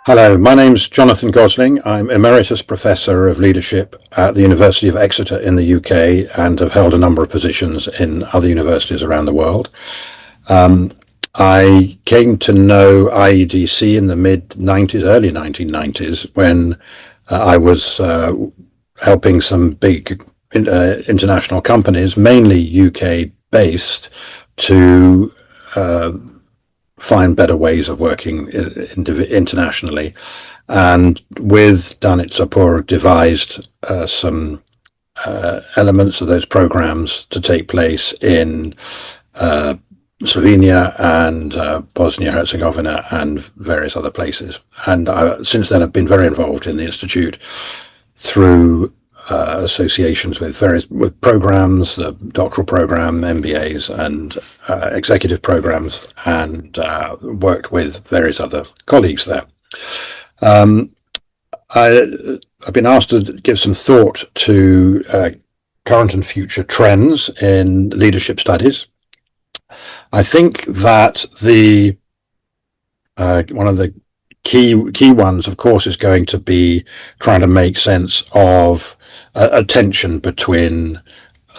Hello, my name's Jonathan Gosling. I'm Emeritus Professor of Leadership at the University of Exeter in the UK and have held a number of positions in other universities around the world. I came to know IEDC in the mid-90s, early 1990s, when I was helping some big international companies, mainly UK-based, to find better ways of working internationally, and with Danit Sapur devised some elements of those programs to take place in Slovenia and Bosnia-Herzegovina and various other places. And since then I've been very involved in the Institute through associations with programs, the doctoral program, MBAs, and executive programs, and worked with various other colleagues there. I've been asked to give some thought to current and future trends in leadership studies. I think that one of the key ones, of course, is going to be trying to make sense of a tension between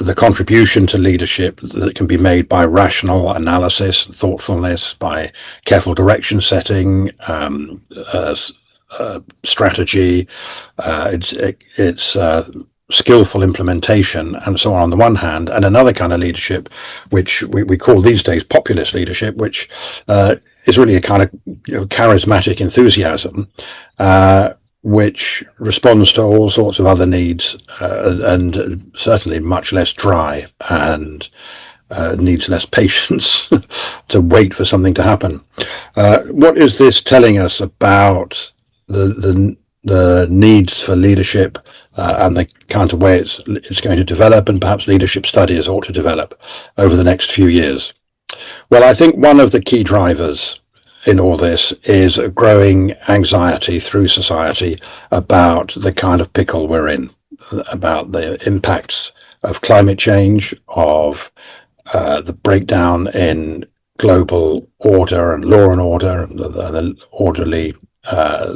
the contribution to leadership that can be made by rational analysis, thoughtfulness, by careful direction setting, strategy, it's skillful implementation, and so on the one hand, and another kind of leadership, which we call these days populist leadership, which is really a kind of charismatic enthusiasm, which responds to all sorts of other needs, and certainly much less dry, and needs less patience to wait for something to happen. What is this telling us about the needs for leadership and the kind of way it's going to develop, and perhaps leadership studies ought to develop over the next few years? Well, I think one of the key drivers in all this is a growing anxiety through society about the kind of pickle we're in, about the impacts of climate change, of the breakdown in global order and law and order, and the orderly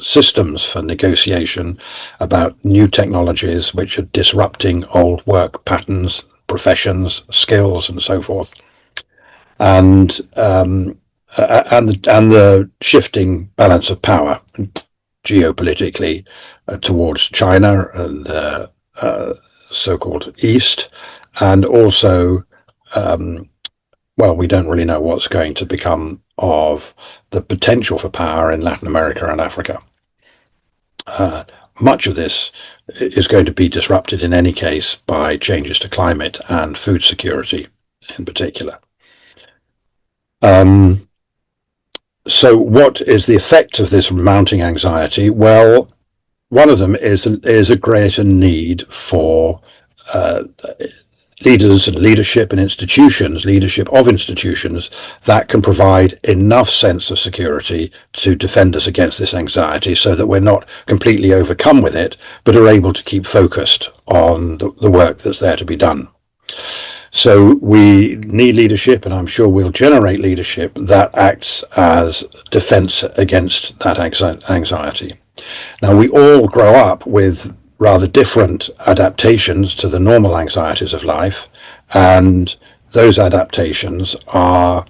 systems for negotiation, about new technologies which are disrupting old work patterns, professions, skills, and so forth, and the shifting balance of power geopolitically towards China and the so-called East, and also, we don't really know what's going to become of the potential for power in Latin America and Africa. Much of this is going to be disrupted in any case by changes to climate and food security in particular. So what is the effect of this mounting anxiety? Well, one of them is a greater need for leaders and leadership and institutions, leadership of institutions that can provide enough sense of security to defend us against this anxiety, so that we're not completely overcome with it, but are able to keep focused on the work that's there to be done. So we need leadership, and I'm sure we'll generate leadership that acts as defense against that anxiety. Now, we all grow up with rather different adaptations to the normal anxieties of life, and those adaptations are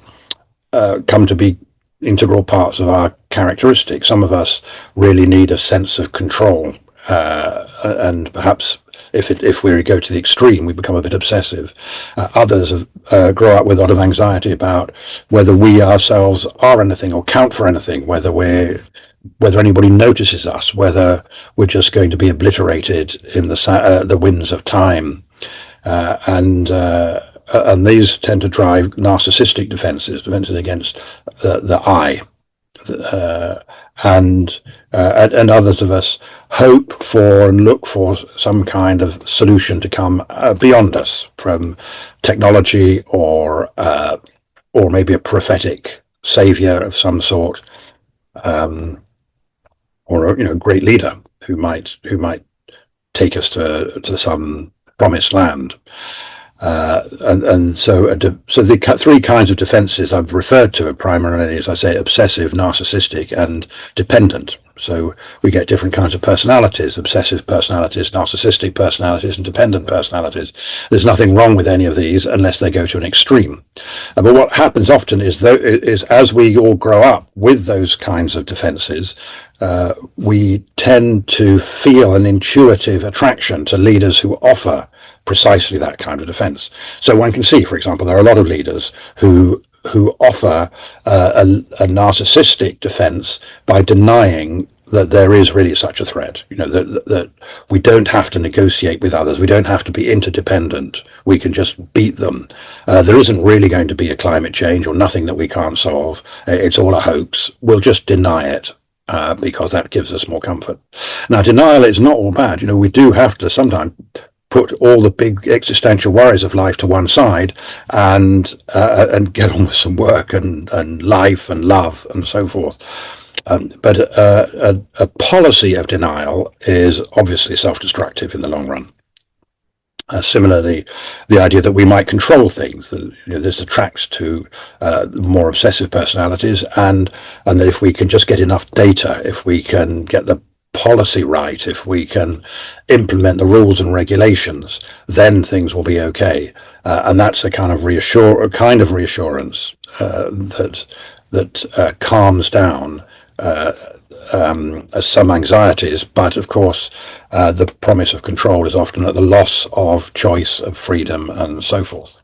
come to be integral parts of our characteristics. Some of us really need a sense of control, and perhaps if we go to the extreme, we become a bit obsessive. Others grow up with a lot of anxiety about whether we ourselves are anything or count for anything, whether anybody notices us, whether we're just going to be obliterated in the winds of time, and these tend to drive narcissistic defenses against the I, and others of us hope for and look for some kind of solution to come beyond us, from technology or maybe a prophetic savior of some sort, or a great leader who might take us to some promised land. So the three kinds of defenses I've referred to are primarily, as I say, obsessive, narcissistic, and dependent. So we get different kinds of personalities: obsessive personalities, narcissistic personalities, and dependent personalities. There's nothing wrong with any of these unless they go to an extreme. But what happens often is as we all grow up with those kinds of defenses, we tend to feel an intuitive attraction to leaders who offer precisely that kind of defense. So one can see, for example, there are a lot of leaders who offer a narcissistic defense by denying that there is really such a threat. That we don't have to negotiate with others. We don't have to be interdependent. We can just beat them. There isn't really going to be a climate change or nothing that we can't solve. It's all a hoax. We'll just deny it. Because that gives us more comfort. Now, denial is not all bad. We do have to sometimes put all the big existential worries of life to one side and get on with some work and life and love and so forth. But a policy of denial is obviously self-destructive in the long run. Similarly, the idea that we might control things, that this attracts to more obsessive personalities, and that if we can just get enough data, if we can get the policy right, if we can implement the rules and regulations, then things will be okay. And that's a kind of reassurance that calms down some anxieties, but of course the promise of control is often at the loss of choice, of freedom, and so forth.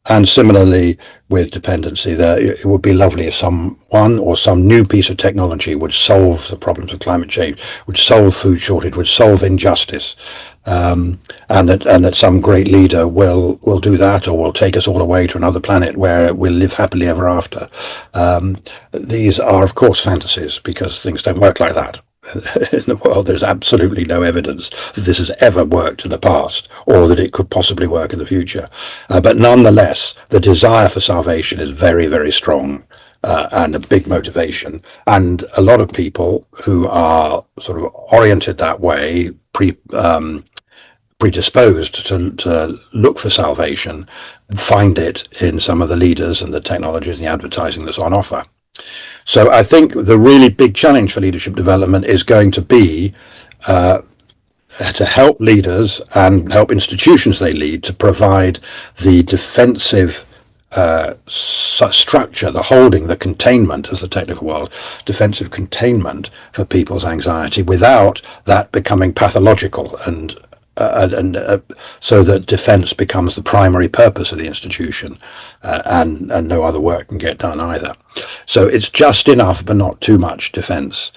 And similarly with dependency, it would be lovely if someone or some new piece of technology would solve the problems of climate change, would solve food shortage, would solve injustice, and that some great leader will do that, or will take us all away to another planet where we'll live happily ever after. These are, of course, fantasies, because things don't work like that. In the world, there's absolutely no evidence that this has ever worked in the past, or that it could possibly work in the future. But nonetheless, the desire for salvation is very, very strong, and a big motivation. And a lot of people who are sort of oriented that way, predisposed to look for salvation, find it in some of the leaders and the technologies and the advertising that's on offer. So I think the really big challenge for leadership development is going to be to help leaders and help institutions they lead to provide the defensive structure, the holding, the containment, as the technical world, defensive containment for people's anxiety, without that becoming pathological and so that defense becomes the primary purpose of the institution, and no other work can get done either. So it's just enough, but not too much defense.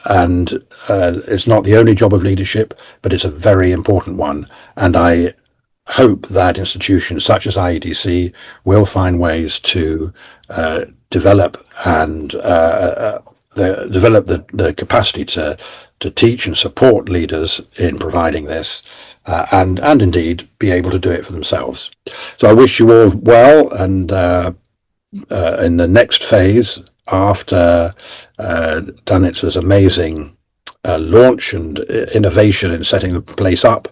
And it's not the only job of leadership, but it's a very important one. And I hope that institutions such as IEDC will find ways to develop the capacity to teach and support leaders in providing this, and indeed be able to do it for themselves. So I wish you all well, and in the next phase, after Danitz's amazing launch and innovation in setting the place up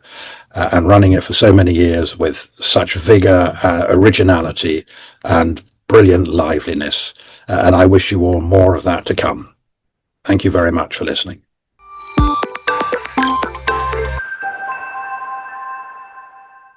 and running it for so many years with such vigor, originality, and brilliant liveliness. And I wish you all more of that to come. Thank you very much for listening.